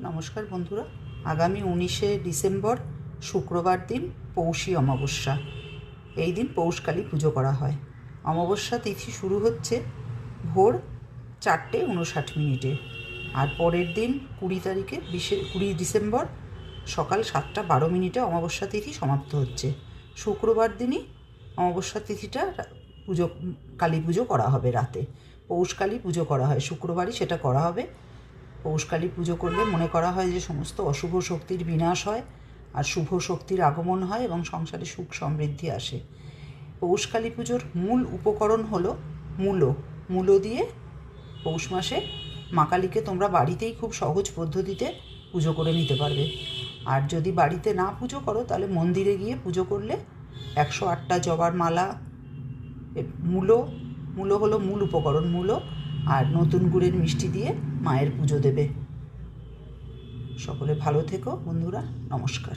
নমস্কার বন্ধুরা, আগামী 19শে ডিসেম্বর শুক্রবার দিন পৌষী অমাবস্যা। এই দিন পৌষকালী পুজো করা হয়। অমাবস্যা তিথি শুরু হচ্ছে ভোর 4:59 আর পরের দিন 20 তারিখে 20 ডিসেম্বর সকাল 7:12 অমাবস্যা তিথি সমাপ্ত হচ্ছে। শুক্রবার দিনই অমাবস্যা তিথিটা কালী পুজো করা হবে রাতে। পৌষকালী পুজো করা হয়, শুক্রবারই সেটা করা হবে। পৌষকালী পুজো করলে মনে করা হয় যে সমস্ত অশুভ শক্তির বিনাশ হয় আর শুভ শক্তির আগমন হয় এবং সংসারে সুখ সমৃদ্ধি আসে। পৌষকালী পুজোর মূল উপকরণ হলো মূলো দিয়ে পৌষ মাসে মা কালীকে তোমরা বাড়িতেই খুব সহজ পদ্ধতিতে পুজো করে নিতে পারবে। আর যদি বাড়িতে না পুজো করো তাহলে মন্দিরে গিয়ে পুজো করলে 108টা জবার মালা, মূলো হলো মূল উপকরণ, মূলো আর নতুন গুড়ের মিষ্টি দিয়ে মায়ের পুজো দেবে। সকলে ভালো থেকো বন্ধুরা, নমস্কার।